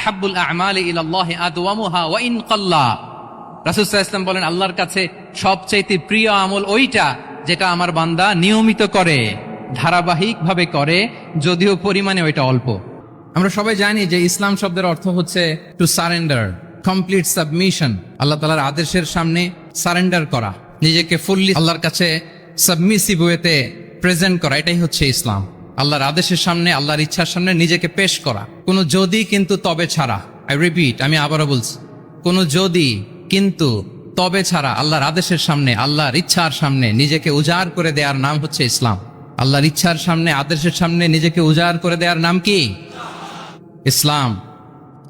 আহাব্বুল আমালি ইলাল্লাহি আদওয়ামুহা ওয়া ইন কাল্লা। রাসূল সাল্লাল্লাহু আলাইহি ওয়াসাল্লাম বলেন, আল্লাহর কাছে সবচাইতে প্রিয় আমল ওইটা যেটা আমার বান্দা নিয়মিত করে, ধারাবাহিকভাবে করে, যদিও পরিমাণে ওইটা অল্প। আমরা সবাই জানি যে ইসলাম শব্দের অর্থ হচ্ছে টু সারেন্ডার, কমপ্লিট সাবমিশন। আল্লাহ তাআলার আদেশের সামনে সারেন্ডার করা, নিজেকে ফুললি আল্লাহর কাছে সাবমিসিভ ওয়েতে প্রেজেন্ট করা, এটাই হচ্ছে ইসলাম। আল্লাহর আদেশের সামনে, আল্লাহর ইচ্ছার সামনে নিজেকে পেশ করা, কোনো যদি কিন্তু তবে ছাড়া। আই রিপিট, আমি আবারও বলছি, কোনো যদি কিন্তু তবে ছাড়া আল্লাহর আদেশের সামনে, আল্লাহর ইচ্ছার সামনে নিজেকে উজাড় করে দেওয়ার নাম হচ্ছে ইসলাম। আল্লাহর ইচ্ছার সামনে, আদেশের সামনে নিজেকে উজাড় করে দেওয়ার নাম কি? ইসলাম।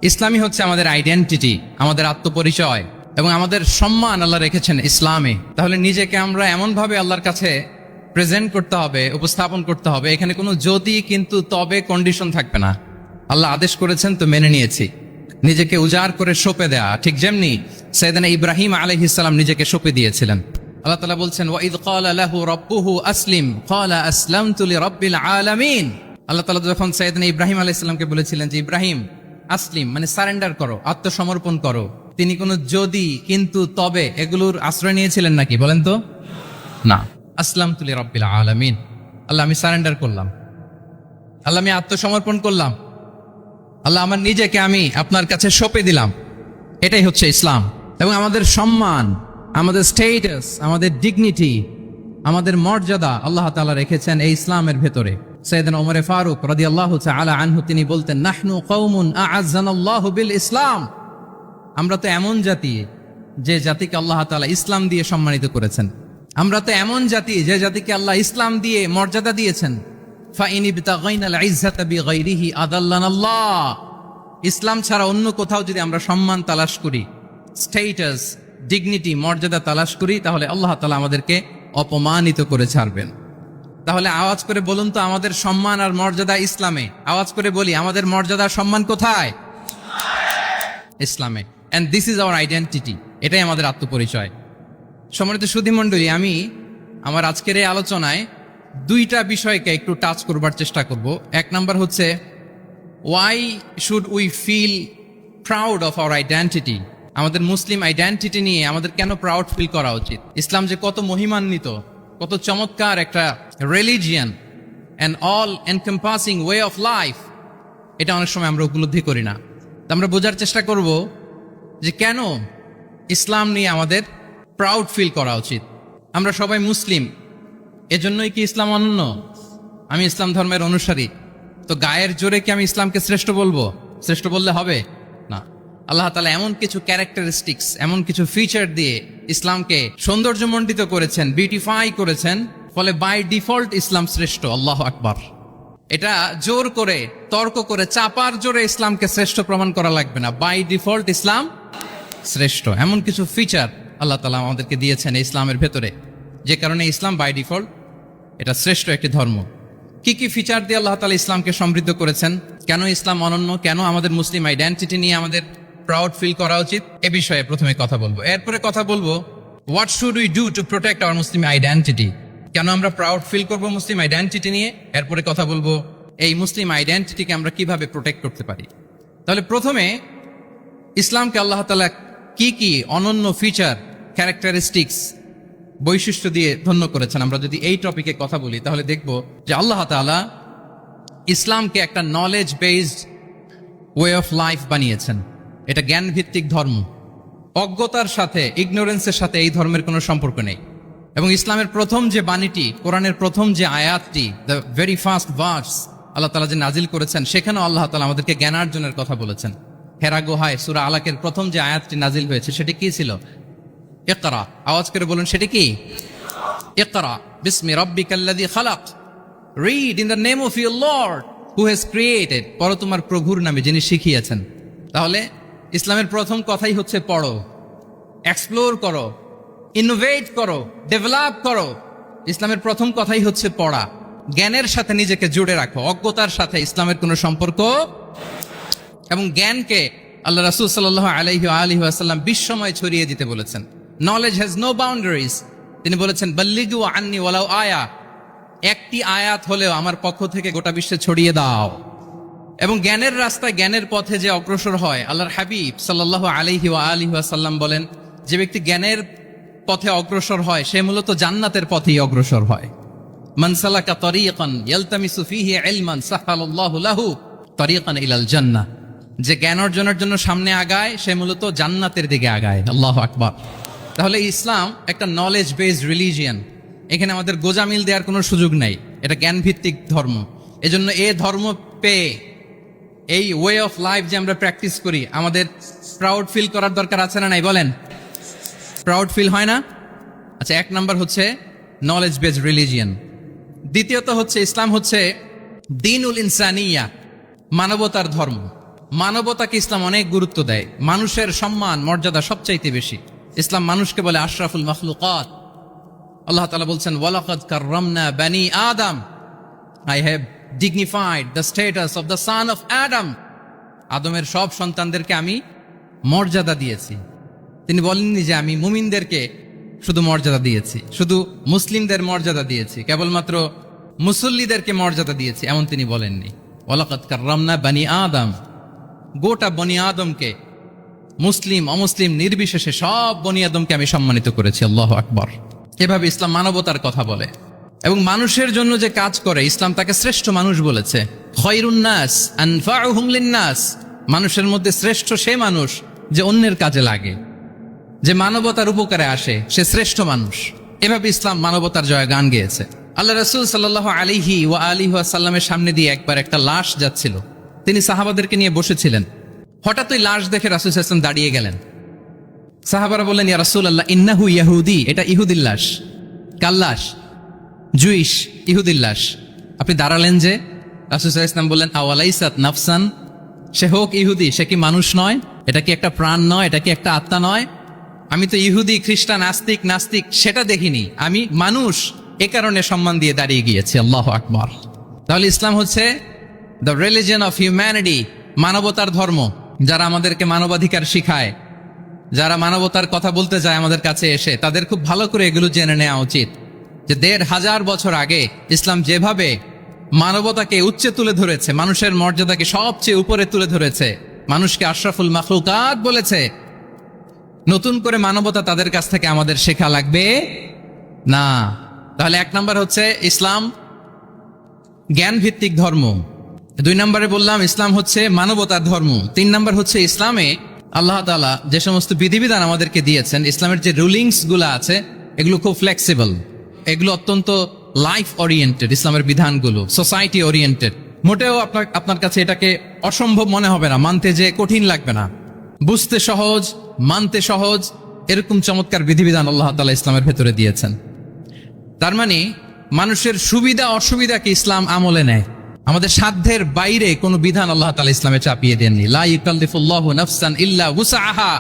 ইসলামই হচ্ছে আমাদের আইডেন্টিটি, আমাদের আত্মপরিচয় এবং আমাদের সম্মান আল্লাহ রেখেছেন ইসলামে। তাহলে নিজেকে আমরা এমনভাবে আল্লাহর কাছে প্রেজেন্ট করতে হবে, উপস্থাপন করতে হবে, এখানে কোনো যদি কিন্তু তবে কন্ডিশন থাকবে না। আল্লাহ আদেশ করেছেন তো মেনে নিয়েছি। নিজেকে উজাড় করে সঁপে দেয়া, ঠিক যেমনি সাইয়েদনা ইব্রাহিম আলাইহিস সালাম নিজেকে সঁপে দিয়েছিলেন। আল্লাহ তাআলা বলছেন, ওয়া ইয ক্বালা লাহু রাব্বুহু আসলিম ক্বালা আসলামতু লিরাব্বিল আলামিন। আল্লাহ তাআলা যখন সাইয়েদনা ইব্রাহিম আলাইহিস সালামকে বলেছিলেন যে ইব্রাহিম আসলিম মানে সারেন্ডার করো, আত্মসমর্পণ করো, তিনি কোনো যদি কিন্তু তবে এগুলোর আশ্রয় নিয়েছিলেন নাকি? বলেন তো না। আসলামতু লিরাব্বিল আলামিন, আল্লাহ আমি সারেন্ডার করলাম, আল্লাহ আমি আত্মসমর্পণ করলাম, আল্লাহ আমার নিজেকে আমি আপনার কাছে সঁপে দিলাম। এটাই হচ্ছে ইসলাম। এবং আমাদের সম্মান, আমাদের স্টেটাস, আমাদের ডিগনিটি, আমাদের মর্যাদা আল্লাহ তাআলা রেখেছেন এই ইসলামের ভেতরে। সাইয়েদনা ওমর ফারুক রাদিয়াল্লাহু তাআলা আনহু তিনি বলতেন, নাহনু কওমুন আ'আজ্জানাল্লাহু বিল ইসলাম। আমরা তো এমন জাতি যে জাতিকে আল্লাহ তাআলা ইসলাম দিয়ে সম্মানিত করেছেন। আমরা তো এমন জাতি যে জাতিকে আল্লাহ ইসলাম দিয়ে মর্যাদা দিয়েছেন। ফাইন ইবতাগাইনাল ইজ্জাতা বিগাইরিহি আদাল্লানাল্লাহ। ইসলাম ছাড়া অন্য কোথাও যদি আমরা সম্মান তালাশ করি, স্টেটাস, ডিগনিটি, মর্যাদা তালাশ করি, তাহলে আল্লাহ তাআলা আমাদেরকে অপমানিত করে ছাড়বেন। তাহলে আওয়াজ করে বলুন তো, আমাদের সম্মান আর মর্যাদা ইসলামে। আওয়াজ করে বলি, আমাদের মর্যাদা সম্মান কোথায়? ইসলামে। And this is our identity, এটাই আমাদের আত্মপরিচয়। সম্মানিত সুধীমণ্ডলী, আমি আমার আজকের এই আলোচনায় দুইটা বিষয়কে একটু টাচ করবার চেষ্টা করব। এক নাম্বার হচ্ছে, why should we feel proud of our identity. আমাদের মুসলিম আইডেন্টিটি নিয়ে আমাদের কেন প্রাউড ফিল করা উচিত? ইসলাম যে কত মহিমান্বিত, কত চমৎকার একটা religion and all encompassing way of life, এটা অনেক সময় আমরা উপলব্ধি করি না। তো আমরা বোঝার চেষ্টা করব যে কেন ইসলাম নিয়ে আমাদের প্রাউড ফিল করা উচিত। আমরা সবাই মুসলিম, এজন্যই কি ইসলাম অনন্য? আমি ইসলাম ধর্মের অনুসারী, তো গায়ের জোরে কি আমি ইসলামকে শ্রেষ্ঠ বলবো? শ্রেষ্ঠ বললে হবে না। আল্লাহ তাআলা এমন কিছু ক্যারেক্টারিস্টিক্স, এমন কিছু ফিচার দিয়ে ইসলামকে সৌন্দর্যমণ্ডিত করেছেন, বিউটিফাই করেছেন, ফলে বাই ডিফল্ট ইসলাম শ্রেষ্ঠ। আল্লাহু আকবার। এটা জোর করে, তর্ক করে, চাপার জোরে ইসলামকে শ্রেষ্ঠ প্রমাণ করা লাগবে না। বাই ডিফল্ট ইসলাম শ্রেষ্ঠ। এমন কিছু ফিচার আল্লাহ তাআলা আমাদেরকে দিয়েছেন ইসলামের ভেতরে, যে কারণে ইসলাম বাই ডিফল্ট এটা শ্রেষ্ঠ একটি ধর্ম। কি কি ফিচার দিয়ে আল্লাহ তাআলা ইসলামকে সমৃদ্ধ করেছেন, কেন ইসলাম অনন্য, কেন আমাদের মুসলিম আইডেন্টিটি নিয়ে আমাদের প্রাউড ফিল করা উচিত, এ বিষয়ে প্রথমে কথা বলবো। এরপরে কথা বলবো what should we do to protect our Muslim identity. কেন আমরা প্রাউড ফিল করব মুসলিম আইডেন্টিটি নিয়ে। এরপরে কথা বলবো এই মুসলিম আইডেন্টিটিকে আমরা কিভাবে প্রোটেক্ট করতে পারি। তাহলে প্রথমে ইসলামকে আল্লাহ তাআলা কি কি অনন্য ফিচার, ক্যারেক্টারিস্টিক্স, বৈশিষ্ট্য দিয়ে ধন্য করেছেন। আমরা যদি এই টপিকে কথা বলি তাহলে দেখব যে আল্লাহ তাআলা ইসলামকে একটা knowledge based way of life বানিয়েছেন। এটা জ্ঞান ভিত্তিক ধর্ম। অজ্ঞতার সাথে, ইগনোরেন্সের সাথে এই ধর্মের কোনো সম্পর্ক নেই। এবং ইসলামের প্রথম যে বাণীটি, কোরআনের প্রথম যে আয়াতটি, দ্য ভেরি ফার্স্ট ভার্স আল্লাহ তাআলা যে নাজিল করেছেন, সেখানেও আল্লাহ তাআলা আমাদেরকে জ্ঞানার্জনের কথা বলেছেন। হেরা গুহায় সূরা আলাকের প্রথম যে আয়াতটি নাজিল হয়েছে সেটি কি ছিল? ইকরা। আওয়াজ করে বলুন, সেটি কি? ইকরা বিসমি রাব্বিকাল্লাযী খালাক। Read in the name of your lord who has created. পড়ো তোমার প্রভুর নামে যিনি শিখিয়েছেন। তাহলে ইসলামের প্রথম কথাই হচ্ছে পড়ো, এক্সপ্লোর করো, ইনোভেট করো, ডেভেলপ করো। ইসলামের প্রথম কথাই হচ্ছে পড়া। জ্ঞানের সাথে নিজেকে জুড়ে রাখো, অজ্ঞতার সাথে ইসলামের কোনো সম্পর্ক। এবং জ্ঞানকে আল্লাহ রাসূল সাল্লাল্লাহু আলাইহি ওয়া আলিহি ওয়াসাল্লাম বিশ্বময় ছড়িয়ে দিতে বলেছেন। Knowledge has no boundaries. তিনি বলেছেন, বাল্লিগু আন্নি ওয়ালাউ আয়া। একটি আয়াত হলেও আমার পক্ষ থেকে গোটা বিশ্বে ছড়িয়ে দাও। এবং জ্ঞানের রাস্তায় জ্ঞানের পথে যে অগ্রসর হয়, আল্লাহর হাবিব সাল্লাল্লাহু আলাইহি ওয়াসাল্লাম বলেন, যে ব্যক্তি জ্ঞানের পথে অগ্রসর হয় সে মূলত জান্নাতের পথেই অগ্রসর হয়। মান সালাকা তরিকান ইয়ালতামিসু ফীহি ইলমান সাহালাল্লাহু লাহু তরিকান ইলাল জান্নাহ। যে জ্ঞান অর্জনের জন্য সামনে আগায় সে মূলত জান্নাতের দিকে আগায়। আল্লাহু আকবার। তাহলে ইসলাম একটা নলেজ বেসড রিলিজিয়ান। এখানে আমাদের গোজামিল দেওয়ার কোনো সুযোগ নাই, এটা জ্ঞান ভিত্তিক ধর্ম। এজন্য এই ধর্ম পেয়ে এই ওয়ে অফ লাইফ যে আমরা প্র্যাকটিস করি, আমাদের প্রাউড ফিল করার দরকার আছে না নাই বলেন? প্রাউড ফিল হয় না? আচ্ছা, এক নাম্বার হচ্ছে নলেজ বেসড রিলিজিয়ান। দ্বিতীয়ত হচ্ছে ইসলাম হচ্ছে দ্বীনুল ইনসানিয়া, মানবতার ধর্ম। মানবতাকে ইসলাম অনেক গুরুত্ব দেয়। মানুষের সম্মান মর্যাদা সবচাইতে বেশি। ইসলাম মানুষকে বলে আশরাফুল মাখলুকাত। আল্লাহ তাআলা বলছেন, ওয়ালাকাদ কাররামনা বানি আদম, I have dignified the status of the son of Adam. আদমের সব সন্তানদেরকে আমি মর্যাদা দিয়েছি। তিনি বলেননি যে আমি মুমিনদেরকে শুধু মর্যাদা দিয়েছি, শুধু মুসলিমদের মর্যাদা দিয়েছি, কেবলমাত্র মুসল্লিদেরকে মর্যাদা দিয়েছি, এমন তিনি বলেননি। ওয়ালাকাদ কাররামনা বানি আদম, গোটা বনি আদমকে, মুসলিম অমুসলিম নির্বিশেষে সব বনি আদমকে আমি সম্মানিত করেছি। আল্লাহু আকবার। এভাবে ইসলাম মানবতার কথা বলে এবং মানুষের জন্য যে কাজ করে ইসলাম তাকে শ্রেষ্ঠ মানুষ বলেছে। খায়রুন নাস আনফাউহুম লিন-নাস, মানুষের মধ্যে শ্রেষ্ঠ সে মানুষ যে অন্যের কাজে লাগে, যে মানবতার উপকারে আসে, সে শ্রেষ্ঠ মানুষ। এভাবে ইসলাম মানবতার জয়গান গেয়েছে। আল্লাহ রাসূল সাল্লাল্লাহু আলাইহি ওয়াসাল্লামের সামনে দিয়ে একবার একটা লাশ যাচ্ছিল। তিনি সাহাবাদেরকে নিয়ে বসেছিলেন। হঠাৎ ওই লাশ দেখে রাসূল সাল্লাল্লাহু আলাইহি ওয়াসাল্লাম দাঁড়িয়ে গেলেন। সাহাবারা বললেন, ইয়া রাসূলুল্লাহ, ইন্নাহু ইয়াহুদি, এটা ইহুদির লাশ। কার লাশ? জুইশ, ইহুদির লাশ। আপনি দাঁড়ালেন যে? রাসূল সাল্লাল্লাহু আলাইহি ওয়াসাল্লাম বললেন, আওয়ালাইসাত নাফসান, সে হোক ইহুদি, সে কি মানুষ নয়? এটা কি একটা প্রাণ নয়? এটা কি একটা আত্মা নয়? আমি তো ইহুদি, খ্রিস্টান, আস্তিক, নাস্তিক সেটা দেখিনি, আমি মানুষ, এ কারণে সম্মান দিয়ে দাঁড়িয়ে গিয়েছি। আল্লাহু আকবার। তাহলে ইসলাম হচ্ছে দ্য রিলিজিয়ন অফ হিউম্যানিটি, মানবতার ধর্ম। যারা আমাদেরকে মানবাধিকার শিখায়, যারা মানবতার কথা বলতে যায় আমাদের কাছে এসে, তাদের খুব ভালো করে এগুলো জেনে নেওয়া উচিত যে ১৫০০ বছর আগে ইসলাম যেভাবে মানবতাকে উচ্চে তুলে ধরেছে, মানুষের মর্যাদাকে সবচেয়ে উপরে তুলে ধরেছে, মানুষকে আশরাফুল মাখলুকাত বলেছে, নতুন করে মানবতা তাদের কাছ থেকে আমাদের শেখা লাগবে না। তাহলে এক নাম্বার হচ্ছে ইসলাম জ্ঞান ভিত্তিক ধর্ম। ২ নম্বরে বললাম ইসলাম হচ্ছে মানবতার ধর্ম। ৩ নম্বর হচ্ছে ইসলামে আল্লাহ তাআলা যে সমস্ত বিধিবিধান আমাদেরকে দিয়েছেন, ইসলামের যে রুলিংস গুলো আছে এগুলো খুব ফ্লেক্সিবল, এগুলো অত্যন্ত লাইফ ওরিয়েন্টেড। ইসলামের বিধানগুলো সোসাইটি ওরিয়েন্টেড। মোটেও আপনার কাছে এটাকে অসম্ভব মনে হবে না, মানতে যে কঠিন লাগবে না, বুঝতে সহজ, মানতে সহজ, এরকম চমৎকার বিধিবিধান আল্লাহ তাআলা ইসলামের ভেতরে দিয়েছেন। তার মানে মানুষের সুবিধা অসুবিধাকে ইসলাম আমলে নেয়। আমাদের সাধ্যের বাইরে কোনো বিধান আল্লাহ তাআলা ইসলামে চাপিয়ে দেননি। লা ইউকাল্লিফুল্লাহু নাফসান ইল্লা উসআহা,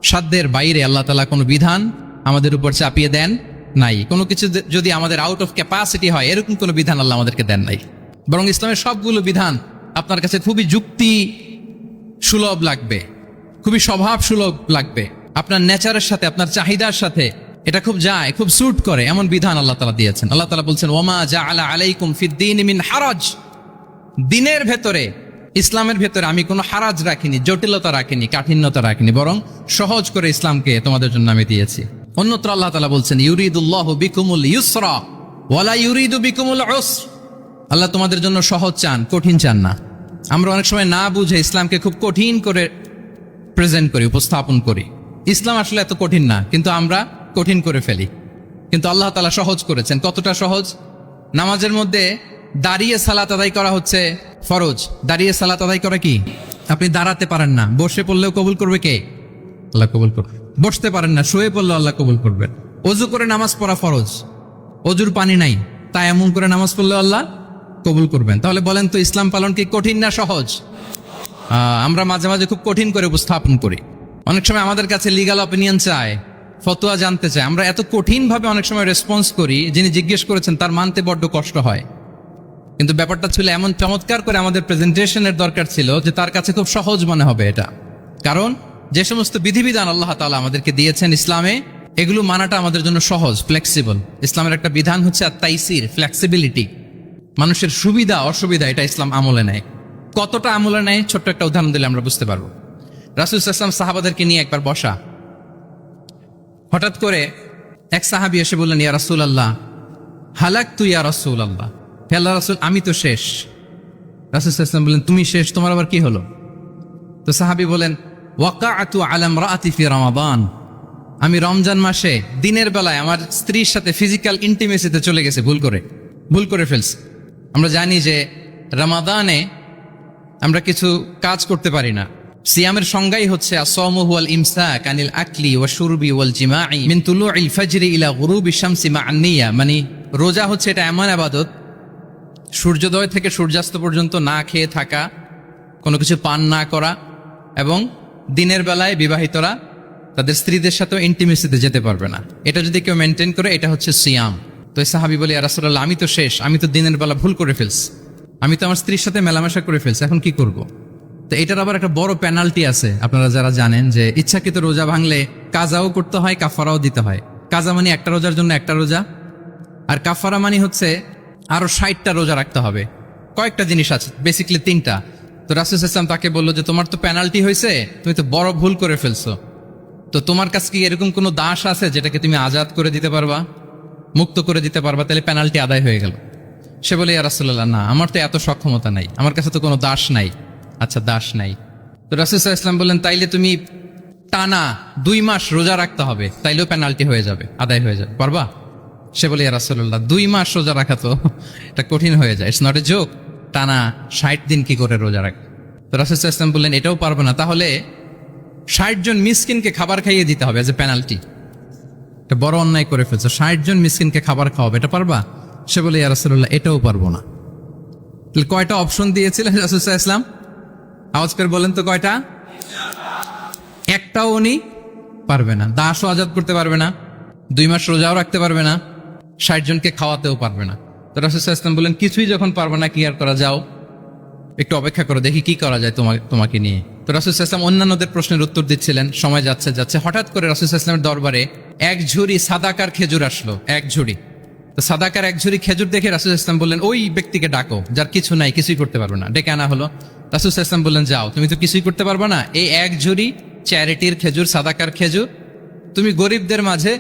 সাধ্যের বাইরে আল্লাহ তাআলা কোনো বিধান আমাদের উপর চাপিয়ে দেন নাই। কোনো কিছু যদি আমাদের আউট অফ ক্যাপাসিটি হয়, এরকম কোনো বিধান আল্লাহ আমাদেরকে দেন নাই। বরং ইসলামের সবগুলো বিধান আপনার কাছে খুবই যুক্তি সুলভ লাগবে, খুবই স্বভাব সুলভ লাগবে, আপনার নেচারের সাথে, আপনার চাহিদার সাথে এটা খুব যায়, খুব স্যুট করে, এমন বিধান আল্লাহ তাআলা দিয়েছেন। আল্লাহ তাআলা বলছেন, ওয়ামা জাআলা আলাইকুম ফিদ-দীনি মিন হারাজ, দিনের ভেতরে, ইসলামের ভেতরে আমি কোনো হারাজ রাখিনি, জটিলতা রাখিনি, কাঠিন্যতা রাখিনি, বরং সহজ করে ইসলামকে তোমাদের জন্য আমি দিয়েছি। অন্যত্র আল্লাহ তাআলা বলছেন, ইউরিদুল্লাহু বিকুমুল ইউসরা ওয়ালা ইউরিদু বিকুমুল উসর, আল্লাহ তোমাদের জন্য সহজ চান, কঠিন চান না। আমরা অনেক সময় না বুঝে ইসলামকে খুব কঠিন করে প্রেজেন্ট করি, উপস্থাপন করি। ইসলাম আসলে এত কঠিন না, কিন্তু আমরা কঠিন করে ফেলি। কিন্তু আল্লাহ তাআলা সহজ করেছেন। কতটা সহজ? নামাজের মধ্যে দাঁড়িয়ে সালাত আদায় করা হচ্ছে ফরজ। দাঁড়িয়ে সালাত আদায় করা কি? আপনি দাঁড়াতে পারেন না, বসে পড়লেও কবুল করবে কে? আল্লাহ কবুল করবে। বসতে পারেন না, শুয়ে পড়লেও আল্লাহ কবুল করবেন। অজু করে নামাজ পড়া ফরজ, অজুর পানি নাই, তাই এমন করে নামাজ পড়লেও আল্লাহ কবুল করবেন। তাহলে বলেন তো ইসলাম পালন কি কঠিন না সহজ? আমরা মাঝে মাঝে খুব কঠিন করে উপস্থাপন করি। অনেক সময় আমাদের কাছে লিগ্যাল অপিনিয়ন চায়, ফতোয়া জানতে চায়, আমরা এত কঠিন ভাবে অনেক সময় রেসপন্স করি, যিনি জিজ্ঞেস করেছেন তার মানতে বড্ড কষ্ট হয়। কিন্তু ব্যাপারটা ছিল এমন চমৎকার করে আমাদের প্রেজেন্টেশনের দরকার ছিল যে তার কাছে খুব সহজ মনে হবে এটা। কারণ যে সমস্ত বিধিবিধান আল্লাহ তাআলা আমাদেরকে দিয়েছেন ইসলামে, এগুলো মানাটা আমাদের জন্য সহজ, ফ্লেক্সিবল। ইসলামের একটা বিধান হচ্ছে আত-তাইসির, ফ্লেক্সিবিলিটি। মানুষের সুবিধা অসুবিধা এটা ইসলাম আমলে নেয়। কতটা আমলে নেয় ছোট্ট একটা উদাহরণ দিলে আমরা বুঝতে পারবো। রাসূল সাল্লাল্লাহু আলাইহি ওয়াসাল্লাম সাহাবাদেরকে নিয়ে একবার বসা, হঠাৎ করে এক সাহাবী এসে বললেন, ইয়া রাসূলুল্লাহ হালাকতু ইয়া রাসূলুল্লাহ, হে আল্লাহর রাসূল আমি তো শেষ। রাসূল সাল্লাল্লাহু আলাইহি ওয়াসাল্লাম বললেন, তুমি শেষ, তোমার আবার কি হলো? তো সাহাবী বলেন, ওয়াকাআতু আলা ইমরাআতি ফি রমাদান, আমি রমজান মাসে দিনের বেলায় আমার স্ত্রীর সাথে ফিজিক্যাল ইন্টিমেসিতে চলে গেছে, ভুল করে ফেলছি। আমরা জানি যে রমাদানে আমরা কিছু কাজ করতে পারি না। সিয়ামের সংজ্ঞাই হচ্ছে আসসাওমু হুয়াল ইমসাক আনিল আকলি ওয়া শুরবি ওয়াল জিমাই মিন তুলুইল ফাজরি ইলা গুরুবি শামসি মা'আন নিয়া, মানে রোজা হচ্ছে এটা এমন ইবাদত, সূর্যোদয় থেকে সূর্যাস্ত পর্যন্ত না খেয়ে থাকা, কোনো কিছু পান না করা, এবং দিনের বেলায় বিবাহিতরা তাদের স্ত্রীদের সাথেও ইন্টিমেসিতে যেতে পারবে না। এটা যদি কেউ মেনটেন করে এটা হচ্ছে সিয়াম। তো এই সাহাবী বলে, ইয়া রাসূলুল্লাহ আমি তো শেষ, আমি তো দিনের বেলা ভুল করে ফেলছি, আমি তো আমার স্ত্রীর সাথে মেলামেশা করে ফেলছি, এখন কি করব? তো এটার আবার একটা বড় পেনাল্টি আছে, আপনারা যারা জানেন যে ইচ্ছাকৃত রোজা ভাঙলে কাজাও করতে হয়, কাফারাও দিতে হয়। কাজা মানে একটা রোজার জন্য একটা রোজা, আর কাফারা মানে হচ্ছে আরো 60টা রোজা রাখতে হবে। কয়েকটা জিনিস আছে, বেসিক্যালি 3টা। তো রাসূল সাল্লাল্লাহু আলাইহি ওয়াসাল্লাম তাকে বললো যে তোমার তো পেনাল্টি হয়েছে, তুমি তো বড় ভুল করে ফেলছো, তো তোমার কাছে কি এরকম কোনো দাস আছে যেটাকে তুমি আজাদ করে দিতে পারবা, মুক্ত করে দিতে পারবা, তাহলে পেনাল্টি আদায় হয়ে গেল। সে বলে, ইয়া রাসূলুল্লাহ না, আমার তো এত সক্ষমতা নাই, আমার কাছে তো কোনো দাস নাই। আচ্ছা দাস নাই, তো রাসূল সাল্লাল্লাহু আলাইহি ওয়াসাল্লাম বললেন তাইলে তুমি টানা 2 মাস রোজা রাখতে হবে, তাইলেও পেনাল্টি হয়ে যাবে, আদায় হয়ে যাবে, পারবা? সে বলে, ইয়া রাসূলুল্লাহ 2 মাস রোজা রাখা তো এটা কঠিন হয়ে যায়, ইটস নট এ জোক, টানা 60 দিন কি করে রোজা রাখ? তো রাসূল সাল্লাল্লাহু আলাইহি ওয়াসাল্লাম বললেন এটাও পারবো না, তাহলে 60 জন মিসকিনকে খাবার খাইয়ে দিতে হবে এজ এ পেনাল্টি। এটা বড় অন্যায় করে ফেলছো, 60 জন মিসকিনকে খাবার খাওয়াবে, এটা পারবা? সে বলে, ইয়া রাসূলুল্লাহ এটাও পারবো না। তাহলে কয়টা অপশন দিয়েছিলেন রাসূল সাল্লাল্লাহু আলাইহি ওয়াসাল্লাম? আওয়াজ করে বলেন তো কয়টা? একটাও উনি পারবে না। দাসও আজাদ করতে পারবে না, 2 মাস রোজাও রাখতে পারবে না, 60 জনকে খাওয়াতেও পারবে না। তো রাসূল সাল্লাল্লাহু আলাইহি ওয়াসাল্লাম বললেন কিছুই যখন পারবে না, কি আর করা, যাও একটু অপেক্ষা করো, দেখি কি করা যায় তোমাকে নিয়ে। তো রাসূল সাল্লাল্লাহু আলাইহি ওয়াসাল্লাম অন্যান্যদের প্রশ্নের উত্তর দিচ্ছিলেন, সময় যাচ্ছে, হঠাৎ করে রাসূল সাল্লাল্লাহু আলাইহি ওয়াসাল্লামের দরবারে এক ঝুড়ি সাদাকার খেজুর আসলো, এক ঝুড়ি। তো সাদাকার এক ঝুড়ি খেজুর দেখে রাসূল সাল্লাল্লাহু আলাইহি ওয়াসাল্লাম বললেন ওই ব্যক্তিকে ডাকো যার কিছু নাই, কিছুই করতে পারবে না। ডেকে আনা হলো। রাসূল সাল্লাল্লাহু আলাইহি ওয়াসাল্লাম বললেন যাও, তুমি তো কিছুই করতে পারবে না, এই এক ঝুড়ি চ্যারিটির খেজুর, সাদাকার খেজুর তুমি গরিবদের মাঝে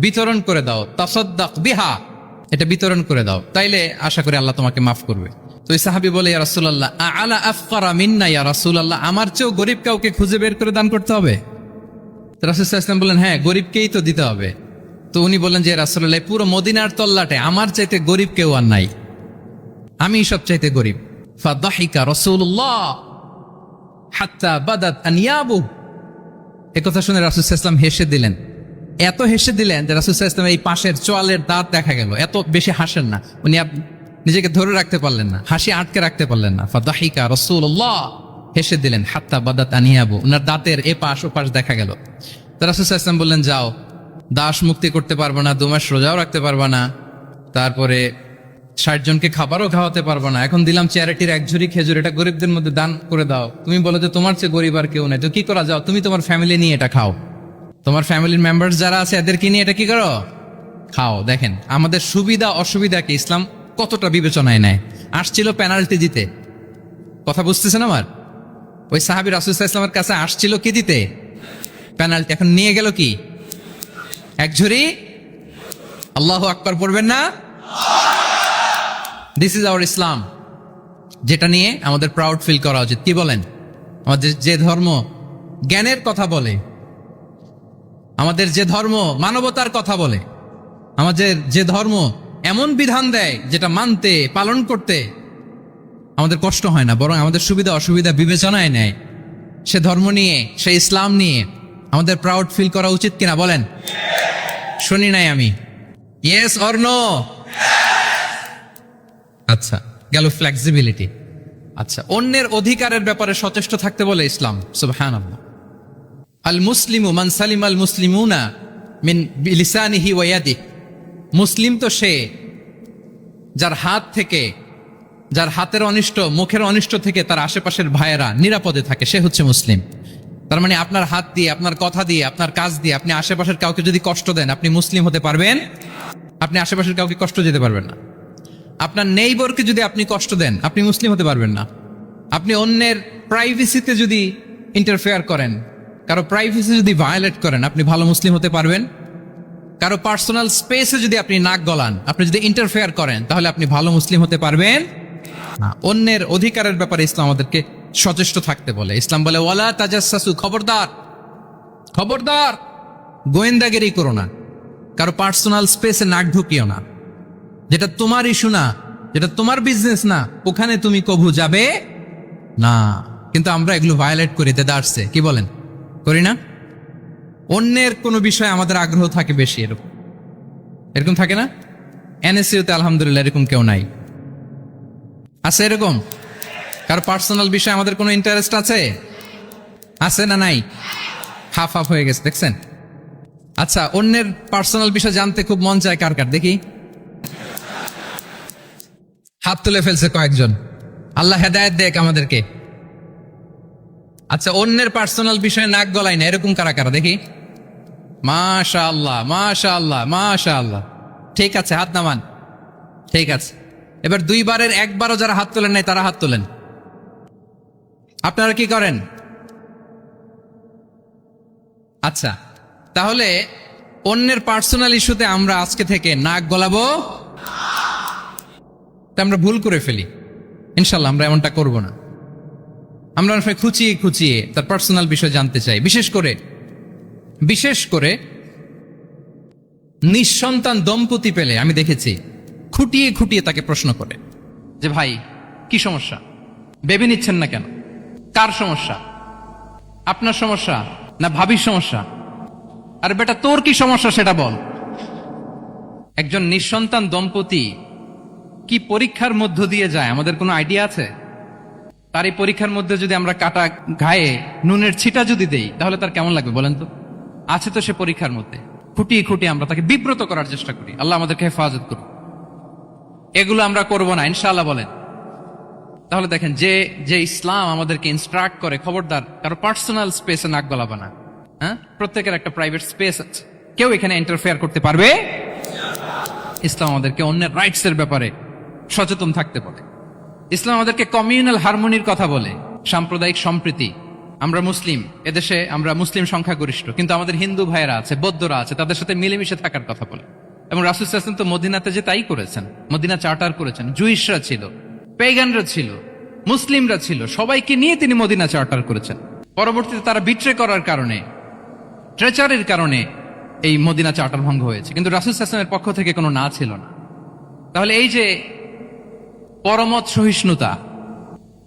বিতরণ করে দাও, তাসাদ্দাক বিহা, এটা বিতরণ করে দাও, তাইলে আশা করি আল্লাহ তোমাকে মাফ করবে। তো এই সাহাবী বলে, ইয়া রাসূলুল্লাহ আলা আফকারা মিন্না ইয়া রাসূলুল্লাহ, আমার চেয়েও গরিব কাউকে খুঁজে বের করে দান করতে হবে? তো রাসূল সাল্লাল্লাহু আলাইহি ওয়াসাল্লাম বললেন হ্যাঁ, গরিবকেই তো দিতে হবে। তো উনি বললেন যে রাসূলুল্লাহ পুরো মদিনার তল্লাটে আমার চাইতে গরিব কেউ আর নাই, আমি সবচাইতে গরিব। ফাদাহিকা রাসূলুল্লাহ হাত্তা বাদাত আনিয়াবু, একথা শুনে রাসূল সাল্লাল্লাহু আলাইহি ওয়াসাল্লাম হেসে দিলেন, এত হেসে দিলেন যে রাসূল সাল্লাল্লাহু আলাইহি ওয়াসাল্লাম এই পাশের চোয়ালের দাঁত দেখা গেল। এত বেশি হাসেন না উনি, নিজেকে ধরে রাখতে পারলেন না, হাসি আটকে রাখতে পারলেন না। ফাদাহিকা রাসূলুল্লাহ, হেসে দিলেন, হাত্তা বাদাত আনিয়াবু, ওনার দাঁতের এ পাশ ও পাশ দেখা গেল। তো রাসূল সাল্লাল্লাহু আলাইহি ওয়াসাল্লাম বললেন যাও, দাস মুক্তি করতে পারবো না, 2 মাস রোজাও রাখতে পারবো না, তারপরে 60 জনকে খাবারও খাওয়াতে পারবো না, এখন দিলাম চ্যারিটির এক ঝুড়ি খেজুর, এটা গরিবদের মধ্যে দান করে দাও। তুমি বলো যে তোমার চেয়ে গরিব আর কেউ নাই, তো কি করা, যাও তুমি তোমার ফ্যামিলি নিয়ে এটা খাও, তোমার ফ্যামিলির মেম্বার্স যারা আছে এদেরকে নিয়ে এটা কি করো, খাও। দেখেন আমাদের সুবিধা অসুবিধাকে ইসলাম কতটা বিবেচনায় নেয়। আসছিল পেনাল্টি দিতে, কথা বুঝতেছেন আমার? ওই সাহাবী রাসূল সাল্লাল্লাহু আলাইহি ওয়াসাল্লামের কাছে আসছিল কি দিতে, পেনাল্টি, এখন নিয়ে গেল কি, এক ঝুড়ি। আল্লাহু আকবার পড়বেন না? দিস ইজ আওয়ার ইসলাম, যেটা নিয়ে আমাদের প্রাউড ফিল করা উচিত। কি বলেন? আমাদের যে ধর্ম জ্ঞানের কথা বলে, আমাদের যে ধর্ম মানবতার কথা বলে, আমাদের যে ধর্ম এমন বিধান দেয় যেটা মানতে পালন করতে আমাদের কষ্ট হয় না, বরং আমাদের সুবিধা অসুবিধা বিবেচনায় নেয়, সে ধর্ম নিয়ে, সে ইসলাম নিয়ে আমাদের প্রাউড ফিল করা উচিত কিনা বলেন? শুনি নাই আমি, ইয়েস অর নো? আচ্ছা গেল ফ্লেক্সিবিলিটি। আচ্ছা, অন্যের অধিকারের ব্যাপারে সচেষ্ট থাকতে বলে ইসলাম। সুবহানাল্লাহ। আল মুসলিমু মান সালিমাল মুসলিমুনা মিন বিলিসানিহি ওয়া ইয়াদিহি, মুসলিম তো সে যার হাত থেকে, যার হাতের অনিষ্ট, মুখের অনিষ্ট থেকে তার আশেপাশের ভাইয়েরা নিরাপদে থাকে, সে হচ্ছে মুসলিম। তার মানে আপনার হাত দিয়ে, আপনার কথা দিয়ে, আপনার কাজ দিয়ে আপনি আশেপাশের কাউকে যদি কষ্ট দেন, আপনি মুসলিম হতে পারবেন? আপনি আশেপাশের কাউকে কষ্ট দিতে পারবেন না। আপনার নেইবরকে যদি আপনি কষ্ট দেন, আপনি মুসলিম হতে পারবেন না। আপনি অন্যের প্রাইভেসিতে যদি ইন্টারফেয়ার করেন, কারো প্রাইভেসি যদি ভায়োলেট করেন, আপনি ভালো মুসলিম হতে পারবেন? কারো পার্সোনাল স্পেসে যদি আপনি নাক গলান, আপনি যদি ইন্টারফেয়ার করেন, তাহলে আপনি ভালো মুসলিম হতে পারবেন না। অন্যের অধিকারের ব্যাপারে ইসলাম আমাদেরকে সচেষ্ট থাকতে বলে। ইসলাম বলে ওয়ালা তাজাসসু, খবরদার খবরদার, গোয়েন্দাগিরি করো না, কারো পার্সোনাল স্পেসে নাক ঢুকিও না। যেটা তোমার ইস্যু না, যেটা তোমার বিজনেস না, ওখানে তুমি কভু যাবে না। কিন্তু আমরা এগুলো ভায়োলেট করি, দেদারসে, কি বলেন, করি না? অন্যের কোনো বিষয়ে আমাদের আগ্রহ থাকে বেশি, এরকম এরকম থাকে না? এনএসইউতে আলহামদুলিল্লাহ এরকম কেউ নাই, আছে এরকম? কারো পার্সোনাল বিষয়ে আমাদের কোনো ইন্টারেস্ট আছে? আছে না নাই? হাফ হাফ হয়ে গেছে, দেখছেন? আচ্ছা, অন্যের পার্সোনাল বিষয় জানতে খুব মন চায় কার কার, দেখি হাত তুলে ফেলছে কয়েকজন। আল্লাহ হেদায়েত দেখ আমাদেরকে। আচ্ছা, অন্যের পার্সোনাল বিষয়ে নাক গলাই না, এরকম কারা কারা, দেখি। মাশাআল্লাহ মাশাআল্লাহ মাশাআল্লাহ, ঠিক আছে, হাত নামান, ঠিক আছে। এবার দুইবারের একবারও যারা হাত তোলেন নাই তারা হাত তোলেন। আপনারা কি করেন? আচ্ছা, তাহলে অন্যের পার্সোনাল ইস্যুতে আমরা আজকে থেকে নাক গলাবো, তা আমরা ভুল করে ফেলি। ইনশাল্লাহ আমরা এমনটা করব না। আমরা অনেক খুঁচিয়ে খুঁচিয়ে তার পার্সোনাল বিষয় জানতে চাই। বিশেষ করে নিঃসন্তান দম্পতি পেলে আমি দেখেছি খুঁটিয়ে খুঁটিয়ে তাকে প্রশ্ন করে যে ভাই কি সমস্যা, বেবি নিচ্ছেন না কেন, কার সমস্যা, আপনার সমস্যা না ভাবির সমস্যা, আর বেটা তোর কি সমস্যা সেটা বল। একজন নিঃসন্তান দম্পতি কি পরীক্ষার মধ্য দিয়ে যায় আমাদের কোনো আইডিয়া আছে? তার এই পরীক্ষার মধ্যে যদি আমরা কাটা ঘায়ে নুনের ছিটা যদি দেই, তাহলে তার কেমন লাগবে বলেন তো? আছে তো সে পরীক্ষার মধ্যে। খুঁটিয়ে খুঁটিয়ে আমরা তাকে বিব্রত করার চেষ্টা করি। আল্লাহ আমাদেরকে হেফাজত করুন। এগুলো আমরা করব না ইনশাআল্লাহ, বলেন। তাহলে দেখেন, যে ইসলাম আমাদেরকে ইনস্ট্রাক্ট করে, খবরদার কারো পার্সোনাল স্পেসে নাক গলাবা না। হ্যাঁ, প্রত্যেকের একটা প্রাইভেট স্পেস আছে, কেউ এখানে ইন্টারফেয়ার করতে পারবে। ইসলাম আমাদেরকে অন্যের রাইটস এর ব্যাপারে সচেতন থাকতে বলে। ইসলাম আমাদেরকে কমিউনাল হারমোনির কথা বলে, সাম্প্রদায়িক সম্প্রীতি। আমরা মুসলিম, এদেশে আমরা মুসলিম সংখ্যাগরিষ্ঠ, কিন্তু আমাদের হিন্দু ভাইয়েরা আছে, বৌদ্ধরা আছে, তাদের সাথে মিলেমিশে থাকার কথা বলে। এবং রাসূল সাল্লাল্লাহু আলাইহি ওয়াসাল্লাম তো মদিনাতে যে তাই করেছেন, মদিনা চার্টার করেছেন। জুইশরা ছিল, পেগানরা ছিল, মুসলিমরা ছিল, সবাইকে নিয়ে তিনি মদিনা চার্টার করেছেন। পরবর্তীতে তারা বিট্রে করার কারণে, ট্রেচারের কারণে এই মদিনা চার্টার ভঙ্গ হয়েছে, কিন্তু রাসূল সাল্লাল্লাহু আলাইহি ওয়াসাল্লামের পক্ষ থেকে কোনো না ছিল না। তাহলে এই যে পরমত সহিষ্ণুতা,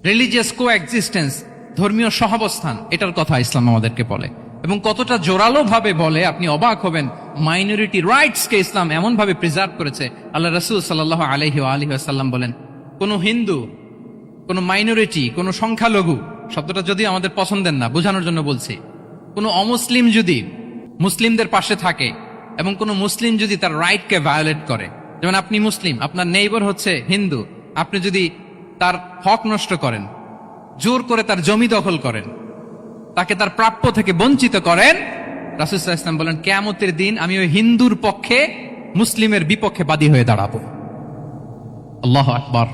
রিলিজিয়াস কো এক্সিস্টেন্স, ধর্মীয় সহাবস্থান, এটার কথা ইসলাম আমাদেরকে বলে। এবং কতটা জোরালো ভাবে বলে আপনি অবাক হবেন। মাইনরিটি রাইটস কে ইসলাম এমন ভাবে প্রিজার্ভ করেছে। আল্লাহ রাসূল সাল্লাল্লাহু আলাইহি ওয়া আলিহি ওয়াসাল্লাম বলেন, কোন হিন্দু, কোন মাইনরিটি, কোন সংখ্যালঘু, শব্দটা যদি আমাদের পছন্দের না, বোঝানোর জন্য বলছি, কোন অমুসলিম যদি মুসলিমদের পাশে থাকে এবং কোন মুসলিম যদি তার রাইটকে ভায়োলেট করে, যেমন আপনি মুসলিম, আপনার নেইবার হচ্ছে হিন্দু, আপনি যদি তার হক নষ্ট করেন, জোর করে তার জমি দখল করেন, তাকে তার প্রাপ্য থেকে বঞ্চিত করেন, রাসূল সাল্লাল্লাহু আলাইহি ওয়াসাল্লাম বলেন কিয়ামতের দিন আমি ওই হিন্দুর পক্ষে মুসলিমের বিপক্ষে বাদী হয়ে দাঁড়াবো। আল্লাহু আকবার।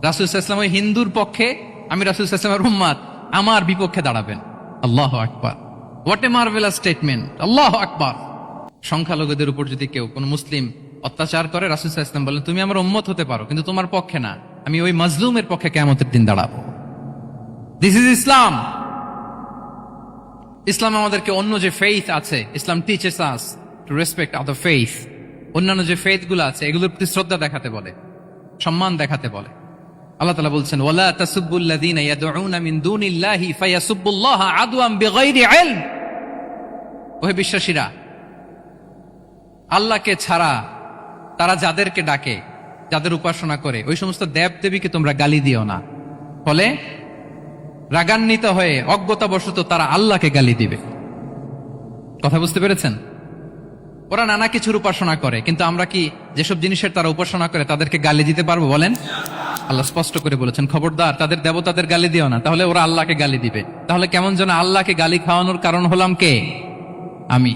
রাসূল সাল্লাল্লাহু আলাইহি ওয়াসাল্লাম ওই হিন্দুর পক্ষে, আমি রাসূল সাল্লাল্লাহু আলাইহি ওয়াসাল্লামের উম্মত, আমার বিপক্ষে দাঁড়াবেন। আল্লাহু আকবার। What a marvellous statement. আল্লাহু আকবার। সংখ্যালঘুদের উপর যদি কেউ কোন মুসলিম অত্যাচার করে, রাসূল সাল্লাল্লাহু আলাইহি ওয়াসাল্লাম বলেন তুমি আমার উম্মত হতে পারো, কিন্তু তোমার পক্ষে না, আমি ওই মাজলুমের পক্ষে কিয়ামতের দিন দাঁড়াবো। দিস ইজ ইসলাম। ইসলাম আমাদেরকে অন্য যে ফেইথ আছে, Islam teaches us to respect other faith. অন্যান্য যে ফেইথ গুলো আছে এগুলোর প্রতি শ্রদ্ধা দেখাতে বলে, সম্মান দেখাতে বলে। আল্লাহ তাআলা বলছেন ওয়ালা তাসুবুল্লাযীনা ইয়াদউনা মিন দুনিল্লাহি ফায়াসুবুল্লাহা আদওয়ান বিগাইরি ইলম। ওহে বিশ্বাসীরা, আল্লাহকে ছাড়া তারা যাদেরকে ডাকে, যাদের উপাসনা করে, ওই সমস্ত দেব দেবীকে তোমরা গালি দিও না। ফলে রাগান্বিত হয়ে অজ্ঞতাবশত তারা আল্লাহকে গালি দিবে। কথা বুঝতে পেরেছেন? ওরা নানা কিছুর উপাসনা করে, কিন্তু আমরা কি যেসব জিনিসের তারা উপাসনা করে তাদেরকে গালি দিতে পারবো বলেন? আল্লাহ স্পষ্ট করে বলেছেন খবরদার তাদের দেবতাদের গালি দিও না, তাহলে ওরা আল্লাহকে গালি দিবে। তাহলে কেমন যেন আল্লাহকে গালি খাওয়ানোর কারণ হলাম কে? আমি।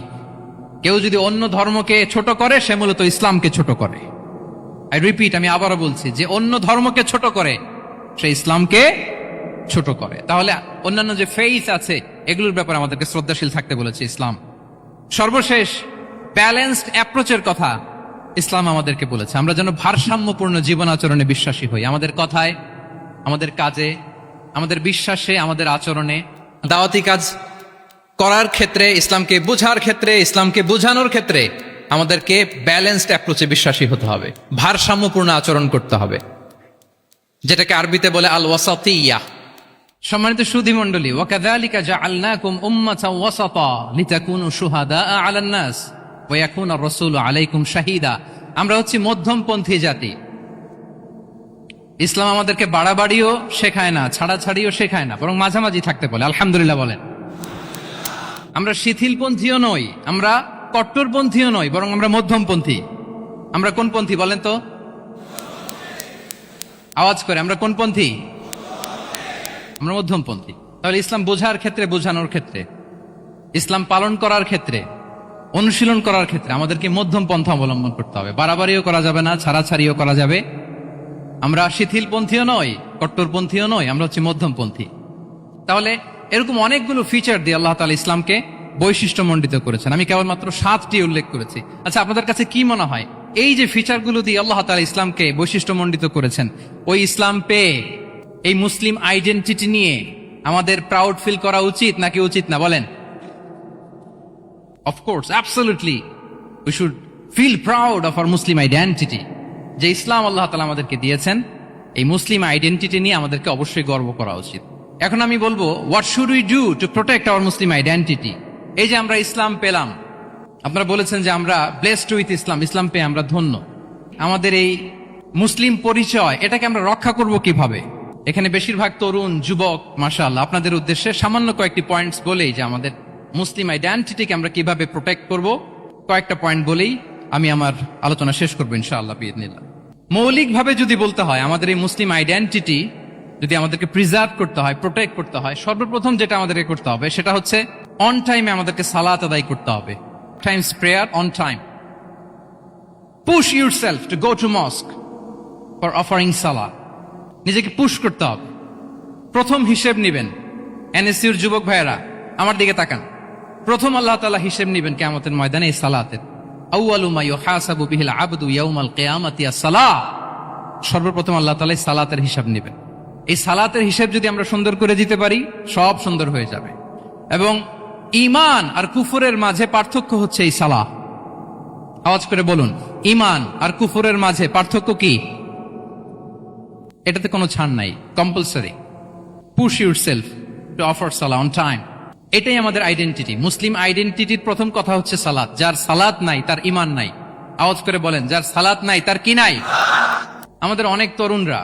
কেউ যদি অন্য ধর্মকে ছোট করে, সে মূলত ইসলামকে ছোট করে। আই রিপিট, আমি আবারও বলছি, যে অন্য ধর্মকে ছোট করে সে ইসলামকে ছোট করে। তাহলে অন্যান্য যে ফেইথ আছে এগুলোর ব্যাপারে আমাদেরকে শ্রদ্ধাশীল থাকতে বলেছে ইসলাম। সর্বশেষ ব্যালেন্সড অ্যাপ্রোচের কথা ইসলাম আমাদেরকে বলেছে, আমরা যেন ভারসাম্যপূর্ণ জীবন আচরণে বিশ্বাসী হই, আমাদের কথায়, আমাদের কাজে, আমাদের বিশ্বাসে, আমাদের আচরণে। দাওয়াতি কাজ করার ক্ষেত্রে, ইসলামকে বোঝার ক্ষেত্রে, ইসলামকে বোঝানোর ক্ষেত্রে আমাদেরকে ব্যালেন্সড অ্যাপ্রোচে বিশ্বাসী হতে হবে, ভারসাম্যপূর্ণ আচরণ করতে হবে, যেটাকে আরবিতে বলে আল ওয়াসাতিয়া। সম্মানিত সুধী মণ্ডলী, ওয়াকাযালিকা জাআলনাকুম উম্মাতাও ওয়াসাতা লিতাকুনু শুহাদা আলান নাস ওয়া ইয়াকুনা রাসূলু আলাইকুম শাহীদা। আমরা হচ্ছি মধ্যমপন্থী জাতি। ইসলাম আমাদেরকে বাড়াবাড়িও শেখায় না, ছাড়াছাড়িও শেখায় না, বরং মাঝামাঝি থাকতে বলে। আলহামদুলিল্লাহ বলেন। আমরা শিথিলপন্থীও নই, আমরা কট্টরপন্থীও নই, বরং আমরা মধ্যমপন্থী। আমরা কোন পন্থী বলেন তো? আওয়াজ করে, আমরা কোন পন্থী? আমরা মধ্যমপন্থী। তাহলে ইসলাম বোঝার ক্ষেত্রে, বোঝানোর ক্ষেত্রে, ইসলাম পালন করার ক্ষেত্রে, অনুশীলন করার ক্ষেত্রে আমাদেরকে মধ্যম পন্থা অবলম্বন করতে হবে। বাড়াবাড়িও করা যাবে না, ছাড়াছাড়িও করা যাবে। আমরা শিথিলপন্থীও নই, কট্টরপন্থীও নই, আমরা হচ্ছে মধ্যমপন্থী। তাহলে এরকম অনেকগুলো ফিচার দিয়ে আল্লাহ তাআলা ইসলামকে বৈশিষ্ট্যমণ্ডিত করেছেন। আমি কেবলমাত্র 7টি উল্লেখ করেছি। আচ্ছা, আপনাদের কাছে কি মনে হয় এই যে ফিচারগুলো দিয়ে আল্লাহ তাআলা ইসলামকে বৈশিষ্ট্যমণ্ডিত করেছেন, ওই ইসলাম পেয়ে এই মুসলিম আইডেন্টিটি নিয়ে আমাদের প্রাউড ফিল করা উচিত নাকি উচিত না? বলেন। Of course, absolutely we should feel proud of our Muslim identity. যে ইসলাম আল্লাহ তাআলা আমাদেরকে দিয়েছেন, এই মুসলিম আইডেন্টিটি নিয়ে আমাদেরকে অবশ্যই গর্ব করা উচিত। এখন আমি বলবো, what should we do to protect our Muslim identity? এই যে আমরা ইসলাম পেলাম, আপনারা বলেছেন যে আমরা ব্লেসড উইথ ইসলাম, ইসলাম পেয়ে আমরা ধন্য। আমাদের এই মুসলিম পরিচয়, এটাকে আমরা রক্ষা করব কিভাবে? এখানে বেশিরভাগ তরুণ যুবক, মাশাআল্লাহ, আপনাদের উদ্দেশ্যে সামান্য কয়েকটি পয়েন্টস বলেই যে আমাদের মুসলিম আইডেন্টিটিকে আমরা কিভাবে প্রোটেক্ট করব, কয়েকটা পয়েন্ট বলেই আমি আমার আলোচনা শেষ করবো ইনশাআল্লাহ বিইذনিল্লাহ। মৌলিকভাবে যদি বলতে হয়, আমাদের এই মুসলিম আইডেন্টিটি যদি আমাদেরকে প্রিজার্ভ করতে হয়, প্রোটেক্ট করতে হয়, সর্বপ্রথম যেটা আমাদেরকে করতে হবে সেটা হচ্ছে অন টাইমে আমাদেরকে সালাত আদায় করতে হবে। Times prayer on time. Push yourself to go to মস্ক for offering সালাত। নিজেকে পুশ করতে হবে। প্রথম হিসেব নিবেন, এনএসইউর যুবক ভাইয়েরা আমার দিকে তাকান। প্রথম আল্লাহ তাআলা হিসেব নিবেন কিয়ামতের ময়দানে এই সালাতের। আউয়ালু মা ইউহাসাবু বিহিল আবদু ইয়াউমাল কিয়ামাতি আস-সালাহ। সর্বপ্রথম আল্লাহ তাআলা সালাতের হিসাব নেবেন। এই সালাতের হিসাব যদি আমরা সুন্দর করে দিতে পারি, সব সুন্দর হয়ে যাবে। এবং ঈমান আর কুফরের মাঝে পার্থক্য হচ্ছে এই সালাহ। আওয়াজ করে বলুন, ঈমান আর কুফরের মাঝে পার্থক্য কি? এটাতে কোনো ছাড় নাই, compulsory. Push yourself to offer Salah on time. এটাই আমাদের আইডেন্টিটি। মুসলিম আইডেন্টিটির প্রথম কথা হচ্ছে সালাত। যার সালাত নাই তার ঈমান নাই। আওয়াজ করে বলেন, যার সালাত নাই তার কি নাই? আমাদের অনেক তরুণরা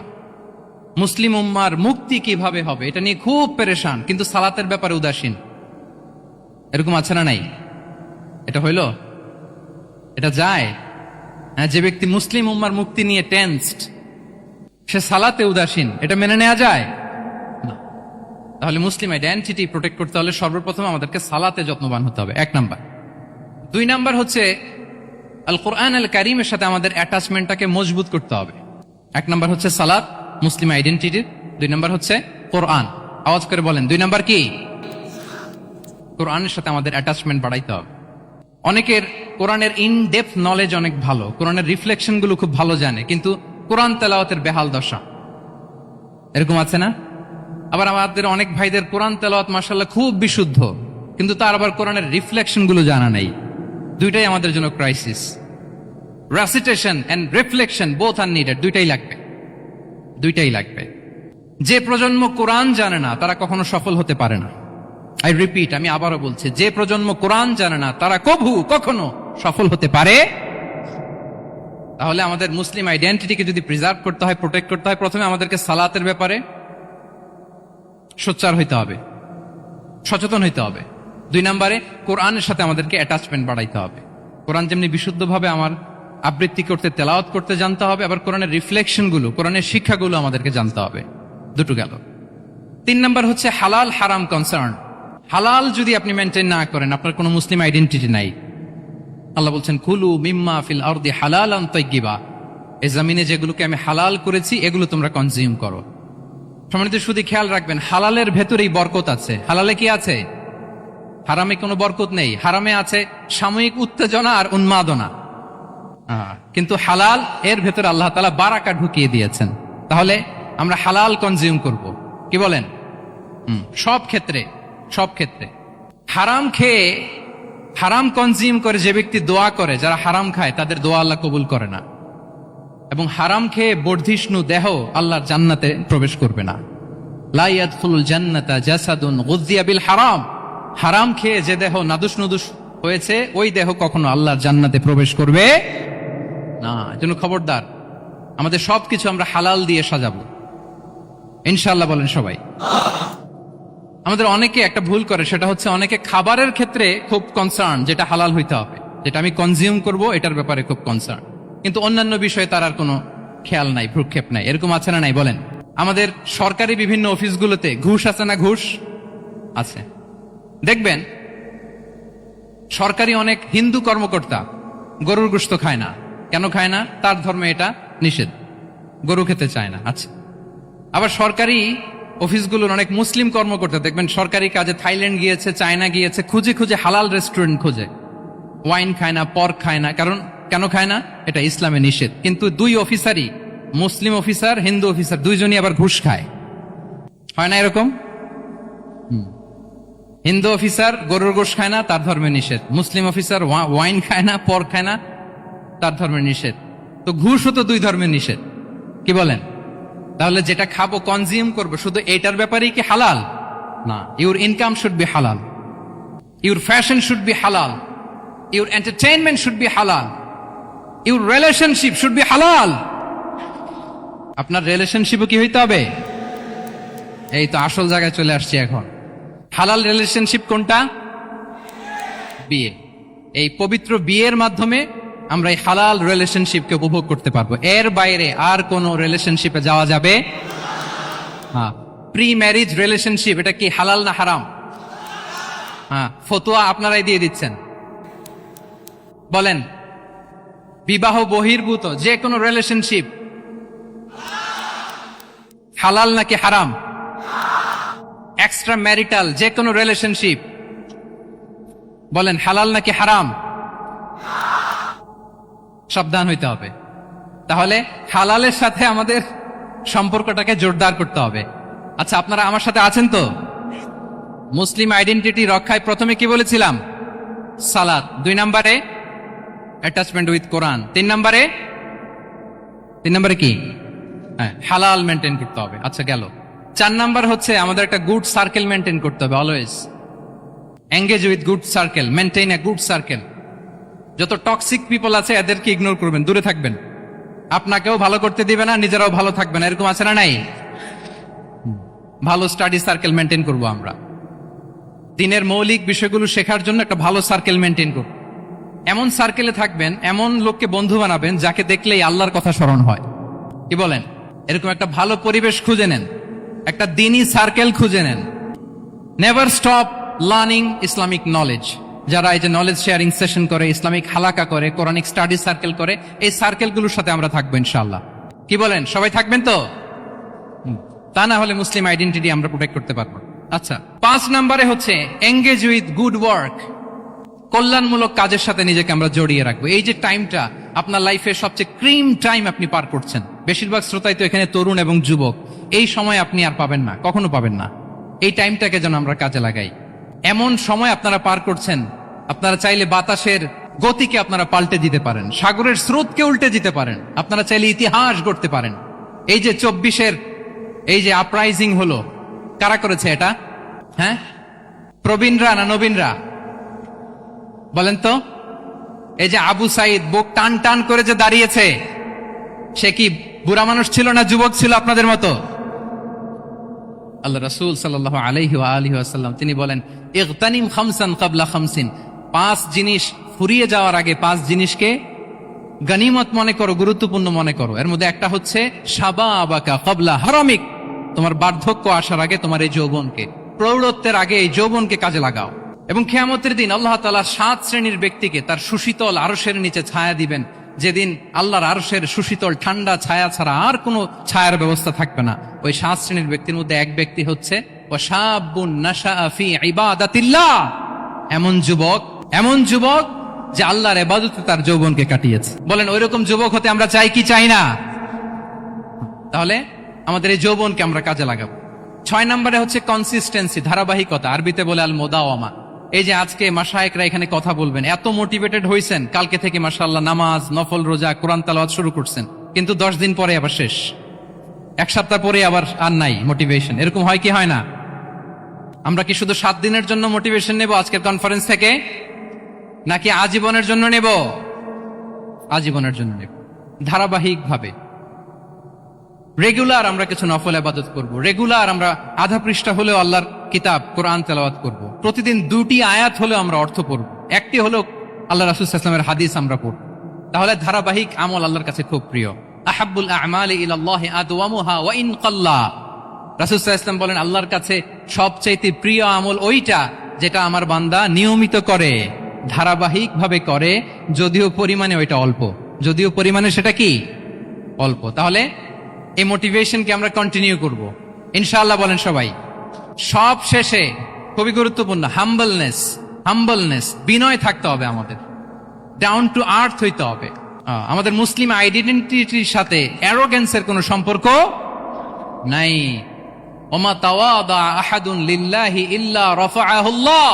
মুসলিম উম্মার মুক্তি কিভাবে হবে এটা নিয়ে খুব পেরেশান, কিন্তু সালাতের ব্যাপারে উদাসীন। এরকম আছে না নাই? এটা হইল? এটা যায়? হ্যাঁ, যে ব্যক্তি মুসলিম উম্মার মুক্তি নিয়ে টেন্সড, সে সালাতে উদাসীন, এটা মেনে নেওয়া যায় না। তাহলে মুসলিম আইডেন্টিটি প্রোটেক্ট করতে হলে সর্বপ্রথম আমাদেরকে সালাতে যত্নবান হতে হবে, 1 নাম্বার। 2 নাম্বার হচ্ছে আল কোরআন আল কারীমের সাথে আমাদের অ্যাটাচমেন্টটাকে মজবুত করতে হবে। 1 নাম্বার হচ্ছে সালাত, মুসলিম আইডেন্টিটির। 2 নাম্বার হচ্ছে কোরআন। আওয়াজ করে বলেন, 2 নাম্বার কি? কোরআনের সাথে আমাদের অ্যাটাচমেন্ট বাড়াইতে হবে। অনেকের কোরআনের ইন ডেপথ নলেজ অনেক ভালো, কোরআনের রিফ্লেকশন গুলো খুব ভালো জানে, কিন্তু কোরআন তেলাওয়াতের বেহাল দশা। এরকম আছে না? আবার আমাদের অনেক ভাইদের কোরআন তেলাওয়াত মাশাআল্লাহ খুব বিশুদ্ধ, কিন্তু তার আবার কোরআনের রিফ্লেকশন গুলো জানা নাই। দুইটাই আমাদের জন্য crisis. Recitation and reflection both are needed. দুইটাই লাগবে। যে প্রজন্ম কোরআন জানে না তারা কখনো সফল হতে পারে না। আই রিপিট, আমি আবারও বলছি, যে প্রজন্ম কোরআন জানে না তারা কখনো সফল হতে পারে। তাহলে আমাদের মুসলিম আইডেন্টিটিকে যদি প্রিজার্ভ করতে হয়, প্রোটেক্ট করতে হয়, প্রথমে আমাদেরকে সালাতের ব্যাপারে সোচ্চার হইতে হবে, সচেতন হইতে হবে। 2 নাম্বারে কোরআনের সাথে আমাদেরকে অ্যাটাচমেন্ট বাড়াইতে হবে। কোরআন যেমনি বিশুদ্ধভাবে আমার আবৃত্তি করতে, তেলাওয়াত করতে জানতে হবে, আবার কোরআনের রিফ্লেকশন গুলো, কোরআনের শিক্ষাগুলো আমাদেরকে জানতে হবে। 2টো গেল। 3 নাম্বার হচ্ছে হালাল হারাম কনসার্ন। হালাল যদি আপনি মেনটেন না করেন, আপনার কোনো মুসলিম আইডেন্টিটি নাই। আল্লাহ বলছেন, কুলু মিম্মা ফিল আরদি হালালান তাইয়্যিবা। এই জমিনে যেগুলোকে আমি হালাল করেছি এগুলো তোমরা কনজিউম করো। সম্মানিত শুধু খেয়াল রাখবেন, হালালের ভেতরেই বরকত আছে। হালালে কি আছে? হারামে কোনো বরকত নেই। হারামে আছে সাময়িক উত্তেজনা আর উন্মাদনা, কিন্তু হালাল এর ভেতরে আল্লাহ তাআলা বারাকা ঢুকিয়ে দিয়েছেন। তাহলে আমরা হালাল কনজিউম করব, কি বলেন? সব ক্ষেত্রে, সব ক্ষেত্রে। হারাম খেয়ে, হারাম কনজিউম করে যে ব্যক্তি দোয়া করে, যারা হারাম খায় তাদের দোয়া আল্লাহ কবুল করে না। এবং হারাম খেয়ে বর্ধিষ্ণু দেহ আল্লাহর জান্নাতে প্রবেশ করবে না। লা ইয়াদখুলুল জান্নাতা জাসাদুন গুযিয়া বিল হারাম। হারাম খেয়ে যে দেহ নাদুস নুদুস হয়েছে, ওই দেহ কখনো আল্লাহর জান্নাতে প্রবেশ করবে না। এজন্য খবরদার, আমাদের সবকিছু আমরা হালাল দিয়ে সাজাবো ইনশাআল্লাহ। বলেন সবাই। আমাদের অনেকে একটা ভুল করে, সেটা হচ্ছে অনেকে খাবারের ক্ষেত্রে খুব কনসার্ন, যেটা হালাল হইতে হবে, যেটা আমি কনজিউম করব এটার ব্যাপারে খুব কনসার্ন, কিন্তু অন্যান্য বিষয়ে তার আর কোনো খেয়াল নাই, ভ্রুক্ষেপ নাই। এরকম আছে না নাই বলেন? আমাদের সরকারি বিভিন্ন অফিসগুলোতে ঘুষ আছে না? ঘুষ আছে। দেখবেন সরকারি অনেক হিন্দু কর্মকর্তা গরুর গোশত খায় না। কেন খায় না? তার ধর্মে এটা নিষেধ, গরু খেতে চায় না। আচ্ছা, আবার সরকারি অফিসগুলোর অনেক মুসলিম কর্মকর্তা দেখবেন সরকারি কাজে থাইল্যান্ড গিয়েছে, চায়না গিয়েছে, খুঁজে খুঁজে হালাল রেস্টুরেন্ট খোঁজে, ওয়াইন খায় না, পর্ক খায় না। কারণ কেন খায় না? এটা ইসলামে নিষেধ। কিন্তু দুই অফিসারই, মুসলিম অফিসার, হিন্দু অফিসার, দুইজনই আবার ঘুষ খায়। হয় না এরকম? হিন্দু অফিসার গরুর গোশ খায় না, তার ধর্মে নিষেধ। মুসলিম অফিসার ওয়াইন খায় না, পর্ক খায় না, তার ধর্মের নিষেধ। তো ঘুষও তো দুই ধর্মের নিষেধ, কি বলেন? তাহলে যেটা খাবো, কনজিউম করবো, শুধু এটার ব্যাপারেই কি হালাল? না। ইউর ইনকাম শুড বি হালাল, ইউর ফ্যাশন শুড বি হালাল, ইউর এন্টারটেইনমেন্ট শুড বি হালাল, ইউর রিলেশনশিপ শুড বি হালাল। আপনার রিলেশনশিপও কি হইতে হবে? এই তো আসল জায়গায় চলে আসছি এখন। হালাল রিলেশনশিপ কোনটা? বিয়ে। এই পবিত্র বিয়ের মাধ্যমে আমরা এই হালাল রিলেশনশিপকে উপভোগ করতে পারবো। এর বাইরে আর কোনো রিলেশনশিপে যাওয়া যাবে? হ্যাঁ। প্রি ম্যারিজ রিলেশনশিপ, এটা কি হালাল না হারাম? হ্যাঁ, ফতোয়া আপনারাই দিয়ে দিচ্ছেন। বলেন, বিবাহ বহির্ভূত যে কোনো রিলেশনশিপ হালাল নাকি হারাম? এক্সট্রা ম্যারিটাল যে কোনো রিলেশনশিপ বলেন হালাল নাকি হারাম? সাবধান হইতে হবে। তাহলে হালালের সাথে আমাদের সম্পর্কটাকে জোরদার করতে হবে। আচ্ছা, আপনারা আমার সাথে আছেন তো? মুসলিম আইডেন্টিটি রক্ষায় প্রথমে কি বলেছিলাম? সালাত। 2 নম্বরে অ্যাটাচমেন্ট উইথ কোরআন। 3 নম্বরে কি? হ্যাঁ, হালাল মেনটেন করতে হবে। আচ্ছা, গেল। 4 নাম্বার হচ্ছে আমাদের একটা গুড সার্কেল মেনটেন করতে হবে। Always engage with good circle, maintain a good circle. যত টক্সিক পিপল আছে এদেরকে ইগনোর করবেন, দূরে থাকবেন। আপনাকেও ভালো করতে দিবে না, নিজেরাও ভালো থাকবে না। এরকম আছে না নাই? ভালো স্টাডি সার্কেল মেনটেন করব আমরা। দিনের মৌলিক বিষয়গুলো শেখার জন্য একটা ভালো সার্কেল মেনটেন করব। এমন সার্কেলে থাকবেন, এমন লোককে বন্ধু বানাবেন যাকে দেখলেই আল্লাহর কথা স্মরণ হয়, কি বলেন? এরকম একটা ভালো পরিবেশ খুঁজে নেন, একটা দ্বীনি সার্কেল খুঁজে নেন। Never stop learning Islamic knowledge. যারা এই যে নলেজ শেয়ারিং সেশন করে, ইসলামিক হালাকা করে, কোরআনিক স্টাডি সার্কেল করে, এই সার্কেলগুলোর সাথে আমরা থাকবো ইনশাআল্লাহ। কি বলেন? সবাই থাকবেন তো? তা না হলে মুসলিম আইডেন্টিটি আমরা প্রোটেক্ট করতে পারবো। আচ্ছা, 5 নম্বরে হচ্ছে এঙ্গেজ উইথ গুড ওয়ার্ক। কল্যাণমূলক কাজের সাথে নিজেকে আমরা জড়িয়ে রাখবো। এই যে টাইমটা আপনার লাইফের সবচেয়ে ক্রিম টাইম আপনি পার করছেন, বেশিরভাগ শ্রোতাই তো এখানে তরুণ এবং যুবক, এই সময় আপনি আর পাবেন না, কখনো পাবেন না। এই টাইমটাকে যেন আমরা কাজে লাগাই। এমন সময় আপনারা পার করছেন, আপনারা চাইলে বাতাসের গতিকে আপনারা পাল্টে দিতে পারেন, সাগরের স্রোতকে উল্টে দিতে পারেন, আপনারা চাইলে ইতিহাস গড়তে পারেন। এই যে 24-এর এই যে আপরাইজিং হলো, কারা করেছে এটা? হ্যাঁ, প্রবীণরা না নবীনরা? বলেন তো। এই যে আবু সাইদ বুক টান টান করে যে দাঁড়িয়েছে, সে কি বুড়া মানুষ ছিল না যুবক ছিল আপনাদের মতো? আল্লাহ রাসূল সাল্লাল্লাহু আলাইহি ওয়া আলিহি ওয়াসাল্লাম তিনি বলেন, ইগতানিম খামসান ক্বাবলা খামসিন। 5 জিনিস ফুরিয়ে যাওয়ার আগে 5 জিনিসকে গনিমত মনে করো, গুরুত্বপূর্ণ মনে করো। এর মধ্যে একটা হচ্ছে শাবাবাকা ক্বাবলা হারামিক। তোমার বার্ধক্য আসার আগে তোমার এই যৌবনকে, প্রৌঢ়ত্বের আগে এই যৌবনকে কাজে লাগাও। এবং কিয়ামতের দিন আল্লাহ তাআলা 7 শ্রেণীর ব্যক্তিকে তার সুশীতল আরশের নিচে ছায়া দিবেন, যেদিন আল্লাহর আরশের সুশীতল ঠান্ডা ছায়া ছাড়া আর কোনো ছায়ার ব্যবস্থা থাকবে না, ওই 7 শ্রেণীর ব্যক্তির মধ্যে এক ব্যক্তি হচ্ছে ওয়াশাবুন নাশাআ ফি ইবাদাতিল্লাহ, এমন যুবক যে আল্লাহর ইবাদতে তার যৌবনকে কাটিয়েছে। বলেন ওইরকম যুবক হতে আমরা চাই কি চাই না? তাহলে আমাদের এই যৌবনকে আমরা কাজে লাগাবো। 6 নম্বরে হচ্ছে কনসিস্টেন্সি, ধারাবাহিকতা, আরবিতে বলে আল মুদাওয়ামা। এই যে আজকে মাশায়েখরা এখানে কথা বলবেন, এত মোটিভেটেড হয়েছেন, কালকে থেকে মাশাআল্লাহ নামাজ, নফল রোজা, কোরআন তেলাওয়াত শুরু করছেন, কিন্তু 10 দিন পরে আবার শেষ, 1 সপ্তাহ পরে আবার আর নাই মোটিভেশন। এরকম হয় কি হয় না? আমরা কি শুধু 7 দিনের জন্য মোটিভেশন নেব আজকের কনফারেন্স থেকে, নাকি আজীবনের জন্য নেব? আজীবনের জন্য নেব। ধারাবাহিকভাবে রেগুলার আমরা কিছু নফল ইবাদত করব, রেগুলার আমরা আধা পৃষ্ঠা হলেও আল্লাহর কিতাব কোরআন তেলাওয়াত করব, প্রতিদিন 2টি আয়াত হলেও আমরা অর্থ পড়ব, একটি হলেও আল্লাহ রাসূল সাল্লাল্লাহু আলাইহি ওয়াসাল্লামের হাদিস আমরা পড়ব। তাহলে ধারাবাহিক আমল আল্লাহর কাছে খুব প্রিয়। আহাব্বুল আ'মালি ইলাল্লাহি আদওয়ামুহা ওয়া ইন কাল্লা। রাসূল সাল্লাল্লাহু আলাইহি ওয়াসাল্লাম বলেন আল্লাহর কাছে সবচাইতে প্রিয় আমল ওইটা যেটা আমার বান্দা নিয়মিত করে, ধারাবাহিকভাবে করে, যদিও পরিমাণে ওইটা অল্প, যদিও পরিমাণে সেটা কি অল্প। তাহলে এই মোটিভেশনকে আমরা কন্টিনিউ করব ইনশাআল্লাহ। বলেন সবাই। সব শেষে খুবই গুরুত্বপূর্ণ হাম্বলনেস, বিনয় থাকতে হবে আমাদের, ডাউন টু আর্থ হইতে হবে। আমাদের মুসলিম আইডেন্টিটির সাথে অ্যারোগেন্সের কোনো সম্পর্ক নাই। ওমা তাওয়াদা আহাদুন লিল্লাহি ইল্লা রাফাআহুল্লাহ।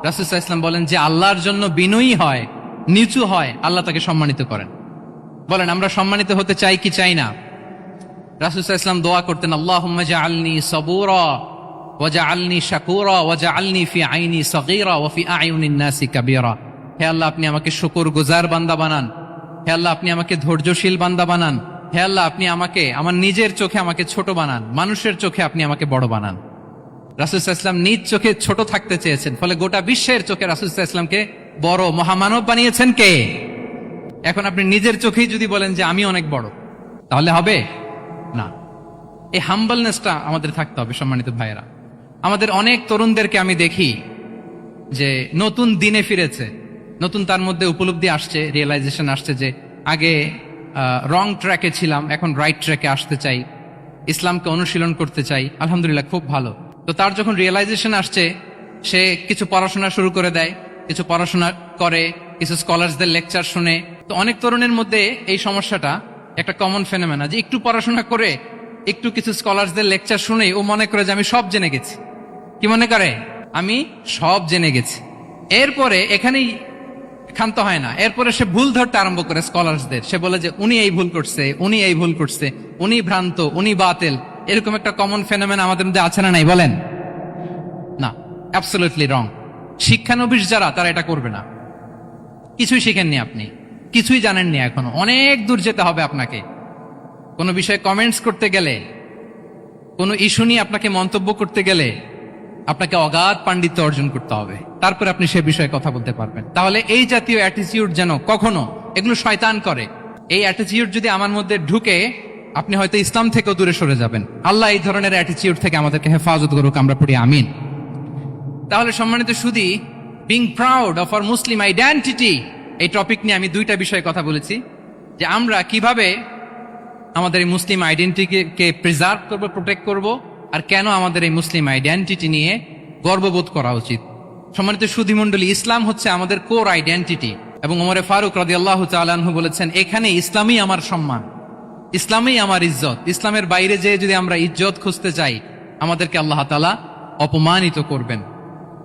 রাসূল সাল্লাল্লাহু আলাইহি ওয়াসাল্লাম বলেন যে আল্লাহর জন্য বিনয়ী হয়, নিচু হয়, আল্লাহ তাকে সম্মানিত করেন। বলেন আমরা সম্মানিত হতে চাই কি চাই না? রাসূল সাল্লাল্লাহু আলাইহি ওয়াসাল্লাম দোয়া করতেন, আল্লাহুম্মা জাআলনি সাবুরা ওয়া জাআলনি শাকুরা ওয়া জাআলনি ফি আইনি সাগীরা ওয়া ফি আ'য়ুনিন নাসি কাবীরা। হে আল্লাহ আপনি আমাকে শুকরগুজার বান্দা বানান, হে আল্লাহ আপনি আমাকে ধৈর্যশীল বান্দা বানান, হে আল্লাহ আপনি আমাকে আমার নিজের চোখে আমাকে ছোট বানান, মানুষের চোখে আপনি আমাকে বড় বানান। রাসূল সাল্লাল্লাহু আলাইহি ওয়াসাল্লাম নিজ চোখে ছোট থাকতে চেয়েছেন, ফলে গোটা বিশ্বের চোখে রাসূল সাল্লাল্লাহু আলাইহি ওয়াসাল্লামকে বড় মহামানব বানিয়েছেন কে? এখন আপনি নিজের চোখেই যদি বলেন যে আমি অনেক বড়, তাহলে হবে না। এই হাম্বলনেসটা আমাদের থাকতে হবে। সম্মানিত ভাইয়েরা, আমাদের অনেক তরুণদেরকে আমি দেখি যে নতুন দিনে ফিরেছে, নতুন তার মধ্যে উপলব্ধি আসছে, রিয়েলাইজেশন আসছে যে আগে রং ট্র্যাকে ছিলাম, এখন রাইট ট্র্যাকে আসতে চাই, ইসলামকে অনুশীলন করতে চাই। আলহামদুলিল্লাহ, খুব ভালো। তো তার যখন রিয়েলাইজেশন আসছে, সে কিছু পড়াশোনা শুরু করে দেয়, কিছু পড়াশোনা করে, কিছু স্কলারসদের লেকচার শুনে। তো অনেক তরুণের মধ্যে এই সমস্যাটা একটা কমন ফেনোমেনা, যে একটু পড়াশোনা করে, একটু কিছু স্কলারসদের লেকচার শুনে ও মনে করে যে আমি সব জেনে গেছি। কি মনে করে? আমি সব জেনে গেছি। এরপরে এখানেই ক্ষান্ত হয় না, এরপরে সে ভুল ধরতে আরম্ভ করে স্কলারসদের। সে বলে যে উনি এই ভুল করছে, উনি এই ভুল করছে, উনি ভ্রান্ত, উনি বাতিল। এরকম একটা কমন ফেনোমেনা আমাদের মধ্যে আছে না নাই? বলেন না, অ্যাবসলিউটলি রং। শিক্ষানবিশ যারা, তারা এটা করবে না। কিছুই শিখেননি আপনি, কিছুই জানেননি, এখনো অনেক দূর যেতে হবে আপনাকে। কোনো বিষয়ে কমেন্টস করতে গেলে, কোনো ইস্যু নিয়ে আপনাকে মন্তব্য করতে গেলে আপনাকে অগাধ পাণ্ডিত্য অর্জন করতে হবে, তারপরে আপনি সে বিষয়ে কথা বলতে পারবেন। তাহলে এই জাতীয় অ্যাটিটিউড যেন কখনো, এগুলো শয়তান করে, এই অ্যাটিটিউড যদি আমার মধ্যে ঢুকে, আপনি হয়তো ইসলাম থেকেও দূরে সরে যাবেন। আল্লাহ এই ধরনের অ্যাটিটিউড থেকে আমাদেরকে হেফাজত করুক, আমরা পড়ি আমিন। তাহলে সম্মানিত সুধী, being proud of our Muslim identity, এই টপিক নিয়ে আমি 2টা বিষয়ে কথা বলেছি, যে আমরা কিভাবে আমাদের এই মুসলিম আইডেন্টিটিকে প্রিজার্ভ করবো, প্রোটেক্ট করব, আর কেন আমাদের এই মুসলিম আইডেন্টিটি নিয়ে গর্ববোধ করা উচিত। সম্মানিত সুধী মণ্ডলী, ইসলাম হচ্ছে আমাদের কোর আইডেন্টিটি, এবং ওমরে ফারুক রাদিয়াল্লাহু তাআলা আনহু বলেছেন, এখানে ইসলামই আমার সম্মান, ইসলামই আমার ইজ্জত। ইসলামের বাইরে যেয়ে যদি আমরা ইজ্জত খুঁজতে চাই, আমাদেরকে আল্লাহ তাআলা অপমানিত করবেন।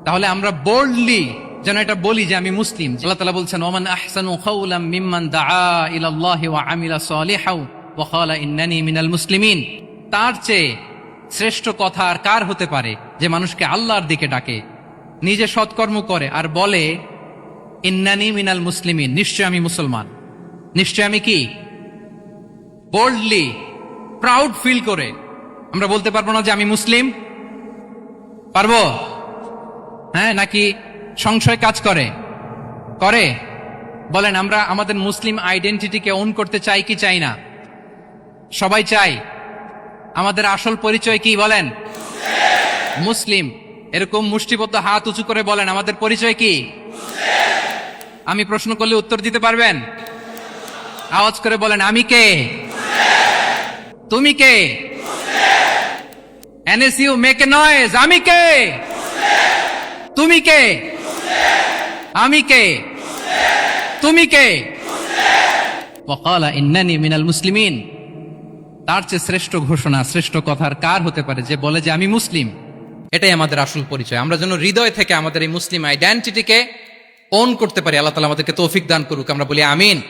তাহলে আমরা বোল্ডলি যেন এটা বলি যে আমি মুসলিম। আল্লাহ তাআলা বলছেন, ওমান আহসানু কাওলাম মিম্মান দাআ ইলাল্লাহি ওয়া আমিলা সালিহাও ওয়া ক্বালা ইন্নানি মিনাল মুসলিমিন। তার চেয়ে শ্রেষ্ঠ কথা আর কার হতে পারে যে মানুষকে আল্লাহর দিকে ডাকে, নিজে সৎকর্ম করে আর বলে ইন্নানি মিনাল মুসলিমিন, নিশ্চয় আমি মুসলমান। নিশ্চয় আমি কি? বোল্ডলি, প্রাউড ফিল করে আমরা বলতে পারবো না যে আমি মুসলিম? পারবো? হ্যাঁ, নাকি সংশয় কাজ করে? বলেন, আমরা আমাদের মুসলিম আইডেন্টিটিকে ওন করতে চাই কি চাই না? সবাই চাই। আমাদের আসল পরিচয় কি বলেন? মুসলিম। এরকম মুষ্টিবদ্ধ হাত উঁচু করে বলেন, আমাদের পরিচয় কি? আমি প্রশ্ন করলে উত্তর দিতে পারবেন? আওয়াজ করে বলেন, আমি কে? তুমি কে? এনএসইউ মেক এ নয়েজ, আমি কে? তুমি কে? আমি কে? তুমি কে? ওয়াকালা ইন্নানি মিনাল মুসলিমিন। তার চেয়ে শ্রেষ্ঠ ঘোষণা, শ্রেষ্ঠ কথার কার হতে পারে যে বলে যে আমি মুসলিম? এটাই আমাদের আসল পরিচয়। আমরা যেন হৃদয় থেকে আমাদের এই মুসলিম আইডেন্টিটিকে ওন করতে পারি। আল্লাহ তাআলা আমাদেরকে তৌফিক দান করুক। আমরা বলি আমিন।